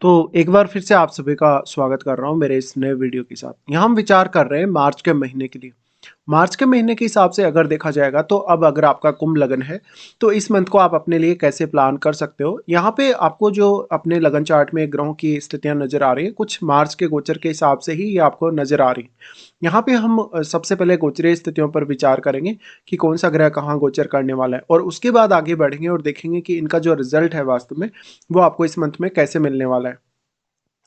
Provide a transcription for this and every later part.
तो एक बार फिर से आप सभी का स्वागत कर रहा हूँ मेरे इस नए वीडियो के साथ। यहाँ हम विचार कर रहे हैं मार्च के महीने के लिए। मार्च के महीने के हिसाब से अगर देखा जाएगा तो अब अगर आपका कुंभ लगन है तो इस मंथ को आप अपने लिए कैसे प्लान कर सकते हो। यहाँ पे आपको जो अपने लगन चार्ट में ग्रहों की स्थितियां नजर आ रही है, कुछ मार्च के गोचर के हिसाब से ही ये आपको नजर आ रही है। यहाँ पे हम सबसे पहले गोचरीय स्थितियों पर विचार करेंगे कि कौन सा ग्रह कहाँ गोचर करने वाला है, और उसके बाद आगे बढ़ेंगे और देखेंगे कि इनका जो रिजल्ट है वास्तव में वो आपको इस मंथ में कैसे मिलने वाला है।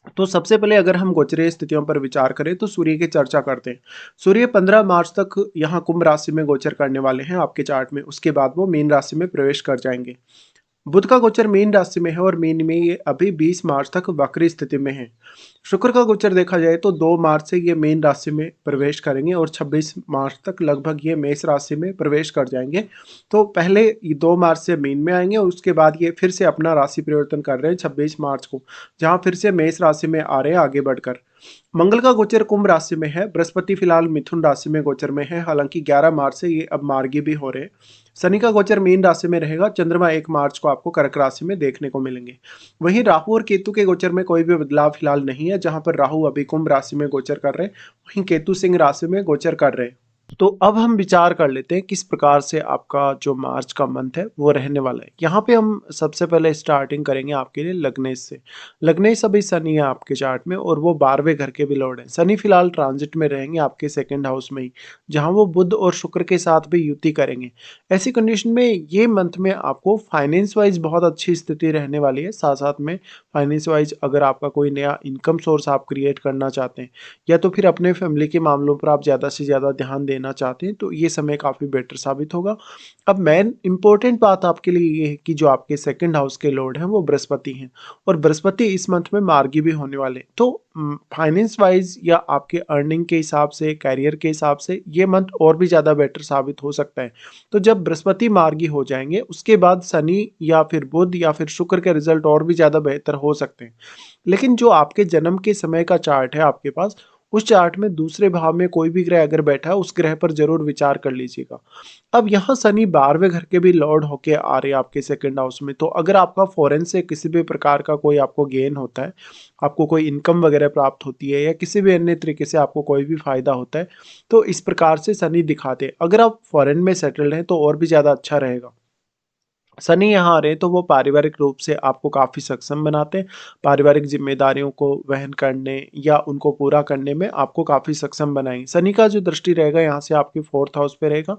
तो सबसे पहले अगर हम गोचरीय स्थितियों पर विचार करें तो सूर्य की चर्चा करते हैं। सूर्य 15 मार्च तक यहाँ कुंभ राशि में गोचर करने वाले हैं आपके चार्ट में। उसके बाद वो मीन राशि में प्रवेश कर जाएंगे। बुध का गोचर मीन राशि में है और मीन में ये अभी 20 मार्च तक वक्री स्थिति में है। शुक्र का गोचर देखा जाए तो 2 मार्च से ये मीन राशि में प्रवेश करेंगे और 26 मार्च तक लगभग ये मेष राशि में प्रवेश कर जाएंगे। तो पहले ये 2 मार्च से मीन में आएंगे और उसके बाद ये फिर से अपना राशि परिवर्तन कर रहे हैं 26 मार्च को, जहां फिर से मेष राशि में आ रहे हैं आगे बढ़कर। मंगल का गोचर कुंभ राशि में है। बृहस्पति फिलहाल मिथुन राशि में गोचर में है, हालांकि 11 मार्च से ये अब मार्गी भी हो रहे हैं। शनि का गोचर मीन राशि में रहेगा। चंद्रमा 1 मार्च को आपको कर्क राशि में देखने को मिलेंगे। वहीं राहु और केतु के गोचर में कोई भी बदलाव फिलहाल नहीं है। जहां पर राहु अभी कुंभ राशि में गोचर कर रहे हैं, वहीं केतु सिंह राशि में गोचर कर रहे हैं। तो अब हम विचार कर लेते हैं किस प्रकार से आपका जो मार्च का मंथ है वो रहने वाला है। यहाँ पे हम सबसे पहले स्टार्टिंग करेंगे आपके लिए लग्नेश से। लग्नेश अभी शनि है आपके चार्ट में और वो 12वें घर के भी लॉर्ड हैं। शनि फिलहाल ट्रांजिट में रहेंगे आपके सेकंड हाउस में ही, जहाँ वो बुध और शुक्र के साथ भी युति करेंगे। ऐसी कंडीशन में ये मंथ में आपको फाइनेंस वाइज बहुत अच्छी स्थिति रहने वाली है। साथ साथ में फाइनेंस वाइज अगर आपका कोई नया इनकम सोर्स आप क्रिएट करना चाहते हैं या तो फिर अपने फैमिली के मामलों पर आप ज़्यादा से ज़्यादा ध्यान देना चाहते हैं, तो ये समय काफ़ी बेटर साबित होगा। अब मेन इंपॉर्टेंट बात आपके लिए ये है कि जो आपके सेकंड हाउस के लॉर्ड हैं वो बृहस्पति हैं, और बृहस्पति इस मंथ में मार्गी भी होने वाले हैं। तो फाइनेंस वाइज या आपके अर्निंग के हिसाब से, कैरियर के हिसाब से ये मंथ और भी ज़्यादा बेटर साबित हो सकता है। तो जब बृहस्पति मार्गी हो जाएंगे उसके बाद शनि या फिर बुध या फिर शुक्र के रिजल्ट और भी ज़्यादा बेहतर हो सकते हैं। लेकिन जो आपके जन्म के समय का चार्ट है आपके पास, उस चार्ट में दूसरे भाव में कोई भी ग्रह अगर बैठा है उस ग्रह पर जरूर विचार कर लीजिएगा। अब यहाँ शनि 12वें घर के भी लॉर्ड होके आ रहे हैं आपके सेकंड हाउस में। तो अगर आपका फॉरेन से किसी भी प्रकार का कोई आपको गेन होता है, आपको कोई इनकम वगैरह प्राप्त होती है या किसी भी अन्य तरीके से आपको कोई भी फायदा होता है, तो इस प्रकार से शनि दिखाते हैं। अगर आप फॉरेन में सेटल्ड हैं तो और भी ज़्यादा अच्छा रहेगा। शनि यहाँ आ रहे हैं तो वो पारिवारिक रूप से आपको काफ़ी सक्षम बनाते हैं। पारिवारिक जिम्मेदारियों को वहन करने या उनको पूरा करने में आपको काफ़ी सक्षम बनाएंगे। शनि का जो दृष्टि रहेगा यहाँ से आपके फोर्थ हाउस पे रहेगा।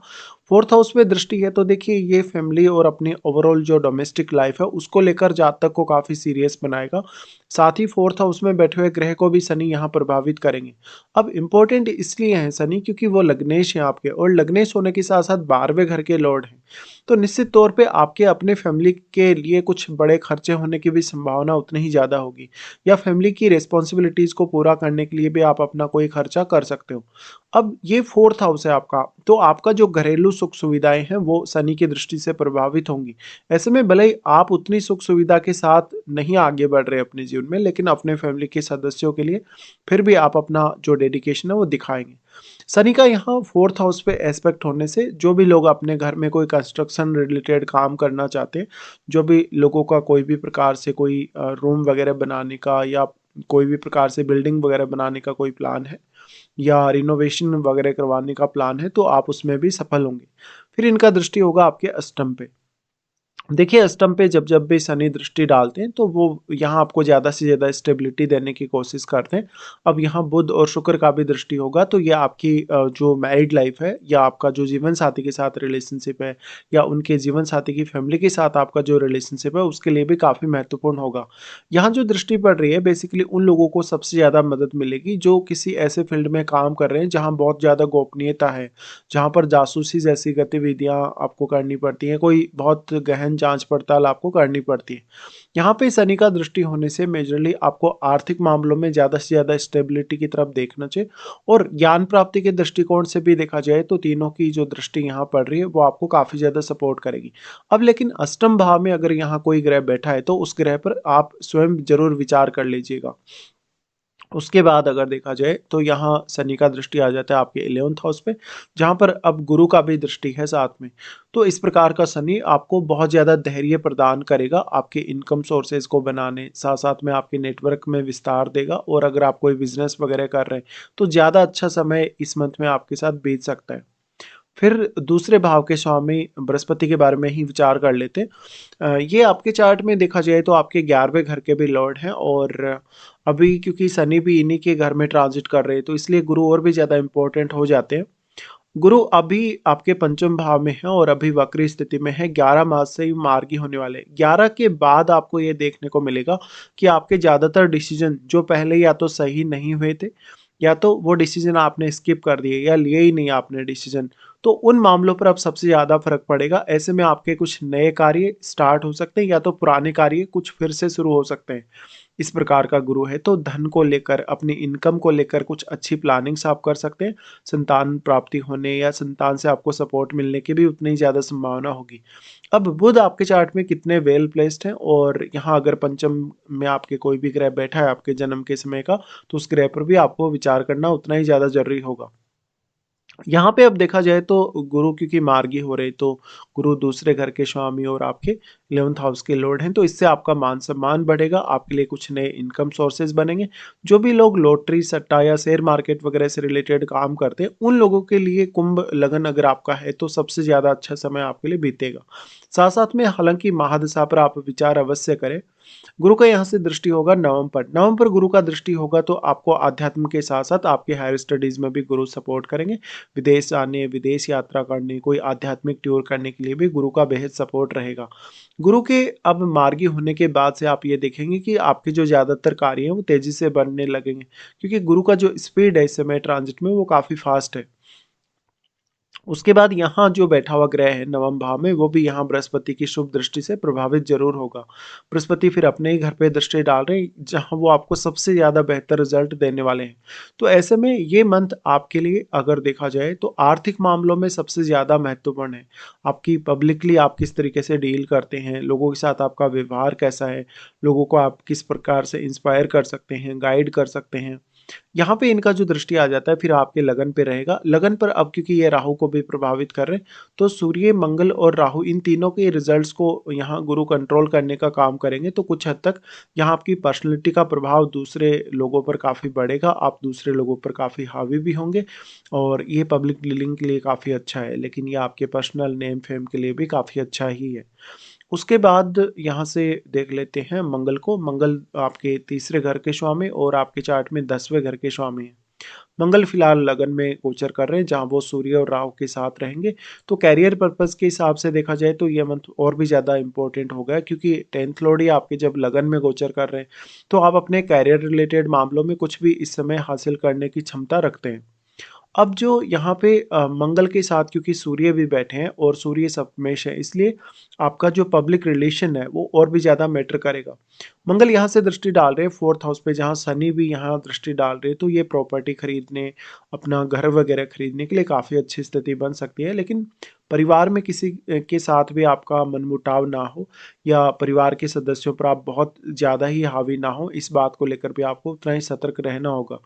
फोर्थ हाउस पे दृष्टि है तो देखिए ये फैमिली और अपनी ओवरऑल जो डोमेस्टिक लाइफ है उसको लेकर जातक को काफ़ी सीरियस बनाएगा। साथ ही फोर्थ हाउस में बैठे हुए ग्रह को भी शनि यहाँ प्रभावित करेंगे। अब इम्पोर्टेंट इसलिए है शनि क्योंकि वो लग्नेश हैं आपके, और लग्नेश होने के साथ साथ 12वें घर के लॉर्ड हैं। तो निश्चित तौर पे आपके अपने फैमिली के लिए कुछ बड़े खर्चे होने की भी संभावना उतनी ही ज़्यादा होगी, या फैमिली की रिस्पॉन्सिबिलिटीज़ को पूरा करने के लिए भी आप अपना कोई खर्चा कर सकते हो। अब ये फोर्थ हाउस है आपका, तो आपका जो घरेलू सुख सुविधाएं हैं वो शनि की दृष्टि से प्रभावित होंगी। ऐसे में भले ही आप उतनी सुख सुविधा के साथ नहीं आगे बढ़ रहे अपने जीवन में, लेकिन अपने फैमिली के सदस्यों के लिए फिर भी आप अपना जो डेडिकेशन है वो दिखाएंगे। शनि का यहाँ फोर्थ हाउस पे एस्पेक्ट होने से जो भी लोग अपने घर में कोई कंस्ट्रक्शन रिलेटेड काम करना चाहते हैं, जो भी लोगों का कोई भी प्रकार से कोई रूम वगैरह बनाने का या कोई भी प्रकार से बिल्डिंग वगैरह बनाने का कोई प्लान है या रिनोवेशन वगैरह करवाने का प्लान है, तो आप उसमें भी सफल होंगे। फिर इनका दृष्टि होगा आपके अष्टम पे। देखिए अष्टम पे जब जब भी शनि दृष्टि डालते हैं तो वो यहाँ आपको ज़्यादा से ज़्यादा स्टेबिलिटी देने की कोशिश करते हैं। अब यहाँ बुध और शुक्र का भी दृष्टि होगा तो ये आपकी जो मैरिड लाइफ है या आपका जो जीवन साथी के साथ रिलेशनशिप है या उनके जीवन साथी की फैमिली के साथ आपका जो रिलेशनशिप है उसके लिए भी काफ़ी महत्वपूर्ण होगा। यहाँ जो दृष्टि पड़ रही है बेसिकली उन लोगों को सबसे ज़्यादा मदद मिलेगी जो किसी ऐसे फील्ड में काम कर रहे हैं जहाँ बहुत ज़्यादा गोपनीयता है, जहाँ पर जासूसी जैसी गतिविधियाँ आपको करनी पड़ती हैं, कोई बहुत गहन जांच पड़ताल आपको करनी पड़ती है। यहाँ पे शनि का दृष्टि होने से मेजरली आपको आर्थिक मामलों में ज़्यादा से ज़्यादा स्टेबिलिटी की तरफ देखना चाहिए, और ज्ञान प्राप्ति के दृष्टिकोण से भी देखा जाए तो तीनों की जो दृष्टि यहाँ पड़ रही है वो आपको काफ़ी ज़्यादा सपोर्ट करेगी। अब लेकिन अष्टम भाव में अगर यहाँ कोई ग्रह बैठा है तो उस ग्रह पर आप स्वयं जरूर विचार कर लीजिएगा। उसके बाद अगर देखा जाए तो यहाँ शनि का दृष्टि आ जाता है आपके 11th हाउस पे, जहाँ पर अब गुरु का भी दृष्टि है साथ में। तो इस प्रकार का शनि आपको बहुत ज़्यादा धैर्य प्रदान करेगा आपके इनकम सोर्सेज को बनाने, साथ साथ में आपके नेटवर्क में विस्तार देगा। और अगर आप कोई बिजनेस वगैरह कर रहे हैं तो ज़्यादा अच्छा समय इस मंथ में आपके साथ बीत सकता है। फिर दूसरे भाव के स्वामी बृहस्पति के बारे में ही विचार कर लेते हैं। ये आपके चार्ट में देखा जाए तो आपके 11वें घर के भी लॉर्ड हैं, और अभी क्योंकि शनि भी इन्हीं के घर में ट्रांजिट कर रहे हैं तो इसलिए गुरु और भी ज़्यादा इंपॉर्टेंट हो जाते हैं। गुरु अभी आपके पंचम भाव में है और अभी वक्री स्थिति में है। 11 मार्च से ही मार्गी होने वाले हैं। 11 के बाद आपको ये देखने को मिलेगा कि आपके ज़्यादातर डिसीजन जो पहले या तो सही नहीं हुए थे, या तो वो डिसीजन आपने स्किप कर दिए या लिए ही नहीं आपने डिसीजन, तो उन मामलों पर अब सबसे ज़्यादा फर्क पड़ेगा। ऐसे में आपके कुछ नए कार्य स्टार्ट हो सकते हैं या तो पुराने कार्य कुछ फिर से शुरू हो सकते हैं। इस प्रकार का गुरु है तो धन को लेकर, अपनी इनकम को लेकर कुछ अच्छी प्लानिंग्स आप कर सकते हैं। संतान प्राप्ति होने या संतान से आपको सपोर्ट मिलने की भी उतनी ज़्यादा संभावना होगी। अब बुध आपके चार्ट में कितने वेल प्लेस्ड हैं, और यहाँ अगर पंचम में आपके कोई भी ग्रह बैठा है आपके जन्म के समय का, तो उस ग्रह पर भी आपको विचार करना उतना ही ज़्यादा जरूरी होगा। यहाँ पे अब देखा जाए तो गुरु क्योंकि मार्गी हो रहे तो गुरु दूसरे घर के स्वामी और आपके 11th हाउस के लॉर्ड हैं, तो इससे आपका मान सम्मान बढ़ेगा, आपके लिए कुछ नए इनकम सोर्सेज बनेंगे। जो भी लोग लॉटरी सट्टा या शेयर मार्केट वगैरह से रिलेटेड काम करते हैं उन लोगों के लिए कुंभ लगन अगर आपका है तो सबसे ज़्यादा अच्छा समय आपके लिए बीतेगा। साथ साथ में हालांकि महादशा पर आप विचार अवश्य करें। गुरु का यहाँ से दृष्टि होगा नवम पर। नवम पर गुरु का दृष्टि होगा तो आपको अध्यात्म के साथ साथ आपके हायर स्टडीज में भी गुरु सपोर्ट करेंगे। विदेश आने, विदेश यात्रा करने, कोई आध्यात्मिक टूर करने के लिए भी गुरु का बेहद सपोर्ट रहेगा। गुरु के अब मार्गी होने के बाद से आप ये देखेंगे कि आपके जो ज़्यादातर कार्य हैं वो तेजी से बनने लगेंगे, क्योंकि गुरु का जो स्पीड है इस समय ट्रांजिट में वो काफ़ी फास्ट है। उसके बाद यहाँ जो बैठा हुआ ग्रह है नवम भाव में, वो भी यहाँ बृहस्पति की शुभ दृष्टि से प्रभावित जरूर होगा। बृहस्पति फिर अपने ही घर पे दृष्टि डाल रहे हैं जहाँ वो आपको सबसे ज़्यादा बेहतर रिजल्ट देने वाले हैं। तो ऐसे में ये मंथ आपके लिए अगर देखा जाए तो आर्थिक मामलों में सबसे ज़्यादा महत्वपूर्ण है। आपकी पब्लिकली आप किस तरीके से डील करते हैं, लोगों के साथ आपका व्यवहार कैसा है, लोगों को आप किस प्रकार से इंस्पायर कर सकते हैं, गाइड कर सकते हैं। यहाँ पे इनका जो दृष्टि आ जाता है फिर आपके लगन पे रहेगा। लगन पर अब क्योंकि ये राहु को भी प्रभावित कर रहे हैं तो सूर्य, मंगल और राहु इन तीनों के रिजल्ट्स को यहाँ गुरु कंट्रोल करने का काम करेंगे। तो कुछ हद तक यहाँ आपकी पर्सनैलिटी का प्रभाव दूसरे लोगों पर काफ़ी बढ़ेगा, आप दूसरे लोगों पर काफ़ी हावी भी होंगे, और ये पब्लिक डीलिंग के लिए काफ़ी अच्छा है, लेकिन ये आपके पर्सनल नेम फेम के लिए भी काफ़ी अच्छा ही है। उसके बाद यहाँ से देख लेते हैं मंगल को। मंगल आपके तीसरे घर के स्वामी और आपके चार्ट में 10वें घर के स्वामी हैं। मंगल फिलहाल लगन में गोचर कर रहे हैं जहाँ वो सूर्य और राहु के साथ रहेंगे। तो कैरियर पर्पस के हिसाब से देखा जाए तो ये मंथ और भी ज़्यादा इंपॉर्टेंट हो गया, क्योंकि 10th लॉर्ड ही आपके जब लगन में गोचर कर रहे हैं तो आप अपने कैरियर रिलेटेड मामलों में कुछ भी इस समय हासिल करने की क्षमता रखते हैं। अब जो यहाँ पे मंगल के साथ क्योंकि सूर्य भी बैठे हैं और सूर्य सप्तमेश है, इसलिए आपका जो पब्लिक रिलेशन है वो और भी ज़्यादा मैटर करेगा। मंगल यहाँ से दृष्टि डाल रहे हैं 4th हाउस पे, जहाँ शनि भी यहाँ दृष्टि डाल रहे हैं, तो ये प्रॉपर्टी खरीदने, अपना घर वगैरह खरीदने के लिए काफ़ी अच्छी स्थिति बन सकती है। लेकिन परिवार में किसी के साथ भी आपका मनमुटाव ना हो, या परिवार के सदस्यों पर आप बहुत ज़्यादा ही हावी ना हो, इस बात को लेकर भी आपको उतना ही सतर्क रहना होगा।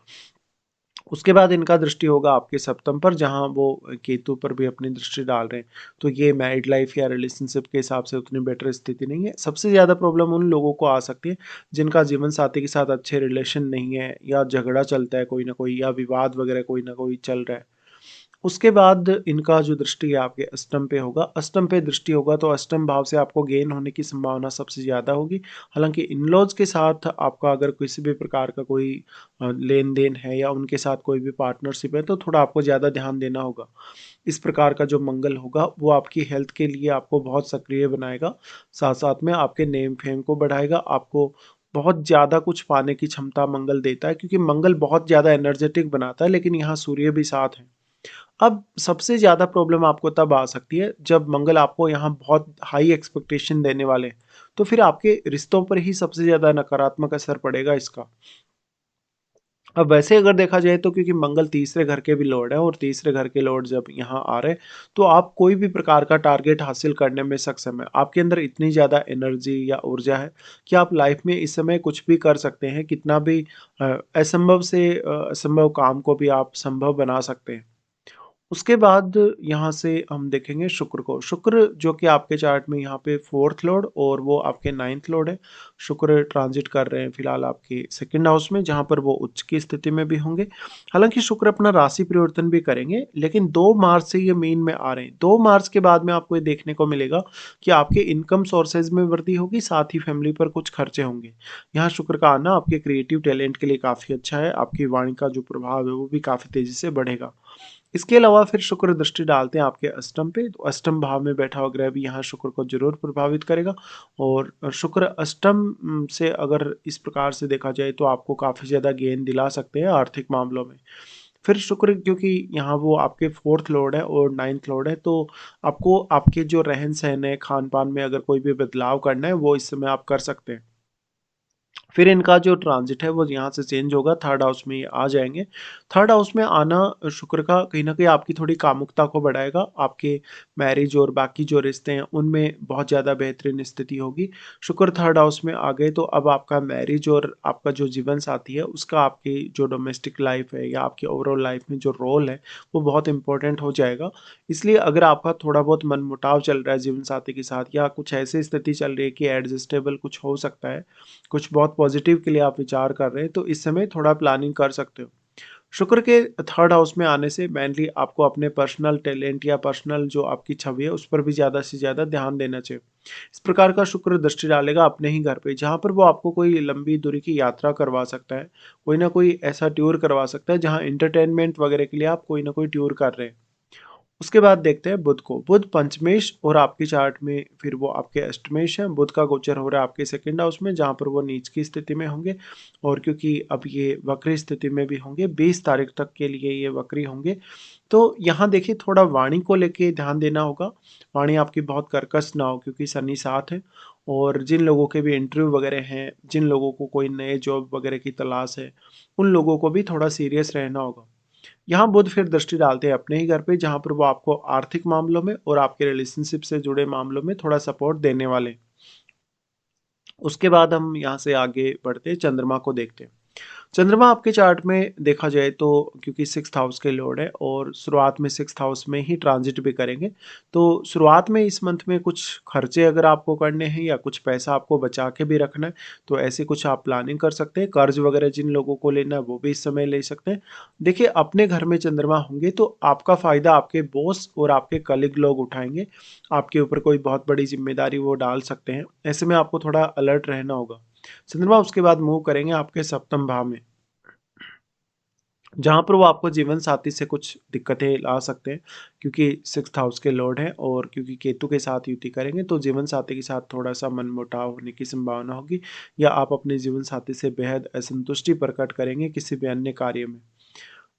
उसके बाद इनका दृष्टि होगा आपके सप्तम पर, जहाँ वो केतु पर भी अपनी दृष्टि डाल रहे हैं। तो ये मैरिड लाइफ या रिलेशनशिप के हिसाब से उतनी बेटर स्थिति नहीं है। सबसे ज़्यादा प्रॉब्लम उन लोगों को आ सकती है जिनका जीवन साथी के साथ अच्छे रिलेशन नहीं है, या झगड़ा चलता है कोई ना कोई, या विवाद वगैरह कोई ना कोई चल रहा है। उसके बाद इनका जो दृष्टि है आपके अष्टम पे होगा। अष्टम पे दृष्टि होगा तो अष्टम भाव से आपको गेन होने की संभावना सबसे ज़्यादा होगी। हालांकि इन-लॉज के साथ आपका अगर किसी भी प्रकार का कोई लेन देन है या उनके साथ कोई भी पार्टनरशिप है तो थोड़ा आपको ज़्यादा ध्यान देना होगा। इस प्रकार का जो मंगल होगा वो आपकी हेल्थ के लिए आपको बहुत सक्रिय बनाएगा, साथ साथ में आपके नेम फेम को बढ़ाएगा, आपको बहुत ज़्यादा कुछ पाने की क्षमता मंगल देता है, क्योंकि मंगल बहुत ज़्यादा एनर्जेटिक बनाता है, लेकिन यहाँ सूर्य भी साथ है। अब सबसे ज़्यादा प्रॉब्लम आपको तब आ सकती है जब मंगल आपको यहाँ बहुत हाई एक्सपेक्टेशन देने वाले हैं, तो फिर आपके रिश्तों पर ही सबसे ज़्यादा नकारात्मक असर पड़ेगा इसका। अब वैसे अगर देखा जाए तो क्योंकि मंगल तीसरे घर के भी लॉर्ड है और तीसरे घर के लॉर्ड जब यहाँ आ रहे हैं तो आप कोई भी प्रकार का टारगेट हासिल करने में सक्षम है। आपके अंदर इतनी ज़्यादा एनर्जी या ऊर्जा है कि आप लाइफ में इस समय कुछ भी कर सकते हैं, कितना भी असंभव से असंभव काम को भी आप संभव बना सकते हैं। उसके बाद यहाँ से हम देखेंगे शुक्र को। शुक्र जो कि आपके चार्ट में यहाँ पे 4th लॉर्ड और वो आपके 9th लॉर्ड है। शुक्र ट्रांजिट कर रहे हैं फिलहाल आपके 2nd हाउस में, जहाँ पर वो उच्च की स्थिति में भी होंगे। हालाँकि शुक्र अपना राशि परिवर्तन भी करेंगे, लेकिन 2 मार्च से ये मीन में आ रहे हैं। 2 मार्च के बाद में आपको ये देखने को मिलेगा कि आपके इनकम सोर्सेज़ में वृद्धि होगी, साथ ही फैमिली पर कुछ खर्चे होंगे। यहाँ शुक्र का आना आपके क्रिएटिव टैलेंट के लिए काफ़ी अच्छा है। आपकी वाणी का जो प्रभाव है वो भी काफ़ी तेज़ी से बढ़ेगा। इसके अलावा फिर शुक्र दृष्टि डालते हैं आपके अष्टम पे, तो अष्टम भाव में बैठा हुआ ग्रह भी यहाँ शुक्र को जरूर प्रभावित करेगा। और शुक्र अष्टम से अगर इस प्रकार से देखा जाए तो आपको काफ़ी ज़्यादा गेन दिला सकते हैं आर्थिक मामलों में। फिर शुक्र क्योंकि यहाँ वो आपके 4th लॉर्ड है और 9th लॉर्ड है, तो आपको आपके जो रहन सहन है, खान पान में अगर कोई भी बदलाव करना है वो इस समय आप कर सकते हैं। फिर इनका जो ट्रांजिट है वो यहाँ से चेंज होगा, 3rd हाउस में ये आ जाएँगे। 3rd हाउस में आना शुक्र का कहीं न कहीं आपकी थोड़ी कामुकता को बढ़ाएगा। आपके मैरिज और बाकी जो रिश्ते हैं उनमें बहुत ज़्यादा बेहतरीन स्थिति होगी। शुक्र 3rd हाउस में आ गए तो अब आपका मैरिज और आपका जो जीवन साथी है उसका आपकी जो डोमेस्टिक लाइफ़ है या आपकी ओवरऑल लाइफ़ में जो रोल है वो बहुत इम्पोर्टेंट हो जाएगा। इसलिए अगर आपका थोड़ा बहुत मनमुटाव चल रहा है जीवन साथी के साथ या कुछ ऐसी स्थिति चल रही है कि एडजस्टेबल कुछ हो सकता है, कुछ बहुत पॉजिटिव के लिए आप विचार कर रहे हैं, तो इस समय थोड़ा प्लानिंग कर सकते हो। शुक्र के 3rd हाउस में आने से मेनली आपको अपने पर्सनल टैलेंट या पर्सनल जो आपकी छवि है उस पर भी ज़्यादा से ज़्यादा ध्यान देना चाहिए। इस प्रकार का शुक्र दृष्टि डालेगा अपने ही घर पे, जहाँ पर वो आपको कोई लंबी दूरी की यात्रा करवा सकता है, कोई ना कोई ऐसा टूर करवा सकता है जहाँ एंटरटेनमेंट वगैरह के लिए आप कोई ना कोई टूर कर रहे हैं। उसके बाद देखते हैं बुध को। बुध पंचमेश और आपके चार्ट में फिर वो आपके अष्टमेश हैं। बुध का गोचर हो रहा है आपके 2nd हाउस में, जहाँ पर वो नीच की स्थिति में होंगे और क्योंकि अब ये वक्री स्थिति में भी होंगे, 20 तारीख तक के लिए ये वक्री होंगे। तो यहाँ देखिए थोड़ा वाणी को लेके ध्यान देना होगा। वाणी आपकी बहुत कर्कश ना हो क्योंकि शनि साथ है। और जिन लोगों के भी इंटरव्यू वगैरह हैं, जिन लोगों को कोई नए जॉब वगैरह की तलाश है, उन लोगों को भी थोड़ा सीरियस रहना होगा। यहाँ बुध फिर दृष्टि डालते हैं अपने ही घर पे, जहाँ पर वो आपको आर्थिक मामलों में और आपके रिलेशनशिप से जुड़े मामलों में थोड़ा सपोर्ट देने वाले हैं। उसके बाद हम यहाँ से आगे बढ़ते हैं, चंद्रमा को देखते हैं। चंद्रमा आपके चार्ट में देखा जाए तो क्योंकि 6th हाउस के लॉर्ड है और शुरुआत में 6th हाउस में ही ट्रांजिट भी करेंगे, तो शुरुआत में इस मंथ में कुछ खर्चे अगर आपको करने हैं या कुछ पैसा आपको बचा के भी रखना है तो ऐसे कुछ आप प्लानिंग कर सकते हैं। कर्ज वगैरह जिन लोगों को लेना है वो भी इस समय ले सकते हैं। देखिए अपने घर में चंद्रमा होंगे तो आपका फायदा आपके बॉस और आपके कलीग लोग उठाएंगे। आपके ऊपर कोई बहुत बड़ी जिम्मेदारी वो डाल सकते हैं, ऐसे में आपको थोड़ा अलर्ट रहना होगा। चंद्रमा उसके बाद मूव करेंगे आपके सप्तम भाव में, जहाँ पर वो आपको जीवन साथी से कुछ दिक्कतें ला सकते हैं क्योंकि 6th हाउस के लॉर्ड हैं और क्योंकि केतु के साथ युति करेंगे तो जीवन साथी के साथ थोड़ा-सा मनमुटाव होने की संभावना होगी या आप अपने जीवन साथी से बेहद असंतुष्टि प्रकट करेंगे किसी भी अन्य कार्य में।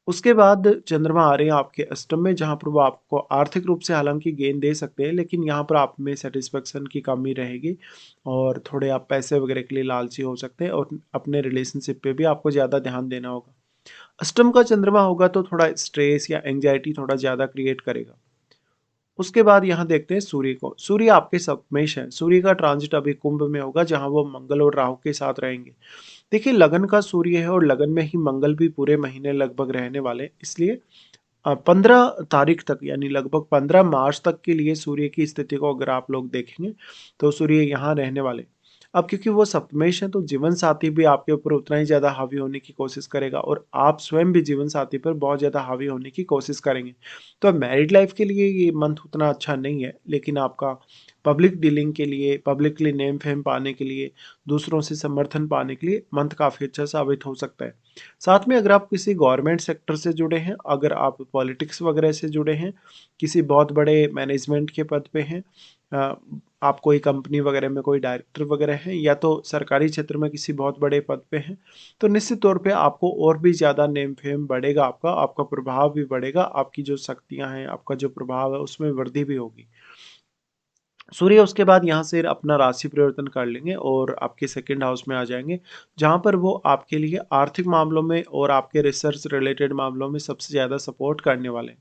उसके बाद चंद्रमा आ रहे हैं आपके अष्टम में, जहाँ पर वो आपको आर्थिक रूप से हालाँकि गेन दे सकते हैं, लेकिन यहाँ पर आप में सैटिस्फैक्शन की कमी रहेगी और थोड़े आप पैसे वगैरह के लिए लालची हो सकते हैं और अपने रिलेशनशिप पे भी आपको ज़्यादा ध्यान देना होगा। अष्टम का चंद्रमा होगा तो थोड़ा स्ट्रेस या एंग्जायटी थोड़ा ज़्यादा क्रिएट करेगा। उसके बाद यहाँ देखते हैं सूर्य को। सूर्य आपके सप्तमेश है। सूर्य का ट्रांजिट अभी कुंभ में होगा, जहाँ वो मंगल और राहु के साथ रहेंगे। देखिए लगन का सूर्य है और लगन में ही मंगल भी पूरे महीने लगभग रहने वाले हैं। इसलिए 15 तारीख तक यानी लगभग 15 मार्च तक के लिए सूर्य की स्थिति को अगर आप लोग देखेंगे तो सूर्य यहाँ रहने वाले। अब क्योंकि वो सप्तमेश है तो जीवन साथी भी आपके ऊपर उतना ही ज़्यादा हावी होने की कोशिश करेगा और आप स्वयं भी जीवन साथी पर बहुत ज़्यादा हावी होने की कोशिश करेंगे। तो अब मैरिड लाइफ के लिए ये मंथ उतना अच्छा नहीं है, लेकिन आपका पब्लिक डीलिंग के लिए, पब्लिकली नेम फेम पाने के लिए, दूसरों से समर्थन पाने के लिए मंथ काफ़ी अच्छा साबित हो सकता है। साथ में अगर आप किसी गवर्नमेंट सेक्टर से जुड़े हैं, अगर आप पॉलिटिक्स वगैरह से जुड़े हैं, किसी बहुत बड़े मैनेजमेंट के पद पे हैं, अ, आप कोई कंपनी वगैरह में कोई डायरेक्टर वगैरह हैं या तो सरकारी क्षेत्र में किसी बहुत बड़े पद पे हैं, तो निश्चित तौर पे आपको और भी ज़्यादा नेम फेम बढ़ेगा आपका, आपका प्रभाव भी बढ़ेगा, आपकी जो शक्तियाँ हैं, आपका जो प्रभाव है उसमें वृद्धि भी होगी। सूर्य उसके बाद यहाँ से अपना राशि परिवर्तन कर लेंगे और आपके सेकंड हाउस में आ जाएंगे, जहाँ पर वो आपके लिए आर्थिक मामलों में और आपके रिसर्च रिलेटेड मामलों में सबसे ज़्यादा सपोर्ट करने वाले हैं।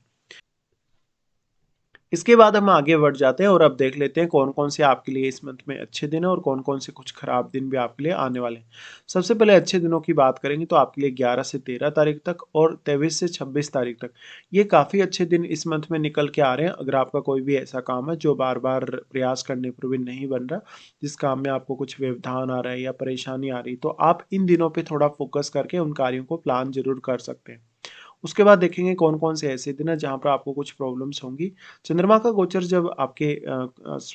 इसके बाद हम आगे बढ़ जाते हैं और अब देख लेते हैं कौन कौन से आपके लिए इस मंथ में अच्छे दिन हैं और कौन कौन से कुछ खराब दिन भी आपके लिए आने वाले हैं। सबसे पहले अच्छे दिनों की बात करेंगे तो आपके लिए 11 से 13 तारीख तक और 23 से 26 तारीख तक ये काफ़ी अच्छे दिन इस मंथ में निकल के आ रहे हैं। अगर आपका कोई भी ऐसा काम है जो बार बार प्रयास करने पर भी नहीं बन रहा, जिस काम में आपको कुछ व्यवधान आ रहा है या परेशानी आ रही, तो आप इन दिनों पर थोड़ा फोकस करके उन कार्यों को प्लान जरूर कर सकते हैं। उसके बाद देखेंगे कौन-कौन से ऐसे दिन हैं जहाँ पर आपको कुछ प्रॉब्लम्स होंगी। चंद्रमा का गोचर जब आपके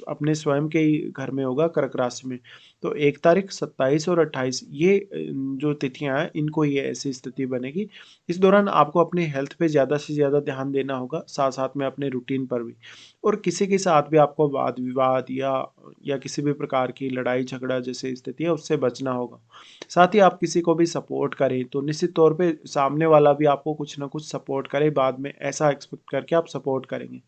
अपने स्वयं के ही घर में होगा कर्क राशि में, तो 1 तारीख, 27 और 28 ये जो तिथियाँ हैं इनको ये ऐसी स्थिति बनेगी। इस दौरान आपको अपने हेल्थ पे ज़्यादा से ज़्यादा ध्यान देना होगा, साथ-साथ में अपने रूटीन पर भी। और किसी के साथ भी आपको वाद-विवाद या किसी भी प्रकार की लड़ाई-झगड़ा जैसी स्थिति है उससे बचना होगा। साथ ही आप किसी को भी सपोर्ट करें तो निश्चित तौर पे सामने वाला भी आपको कुछ ना कुछ सपोर्ट करे बाद में, ऐसा एक्सपेक्ट करके आप सपोर्ट करेंगे।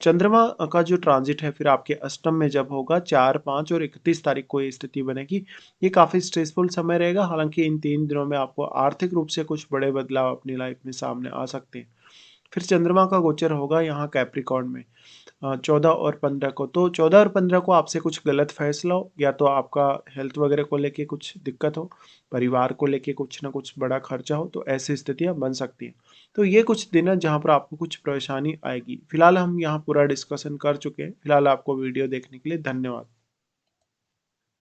चंद्रमा का जो ट्रांजिट है फिर आपके अष्टम में जब होगा 4, 5 और 31 तारीख को ये स्थिति बनेगी। ये काफ़ी स्ट्रेसफुल समय रहेगा, हालाँकि इन 3 दिनों में आपको आर्थिक रूप से कुछ बड़े बदलाव अपनी लाइफ में सामने आ सकते हैं। फिर चंद्रमा का गोचर होगा यहाँ कैप्रिकॉर्न में 14 और 15 को। तो 14 और 15 को आपसे कुछ गलत फैसला हो, या तो आपका हेल्थ वगैरह को लेके कुछ दिक्कत हो, परिवार को लेके कुछ ना कुछ बड़ा खर्चा हो, तो ऐसी स्थितियाँ बन सकती हैं। तो ये कुछ दिन हैं जहाँ पर आपको कुछ परेशानी आएगी। फिलहाल हम यहाँ पूरा डिस्कशन कर चुके हैं। फिलहाल आपको वीडियो देखने के लिए धन्यवाद।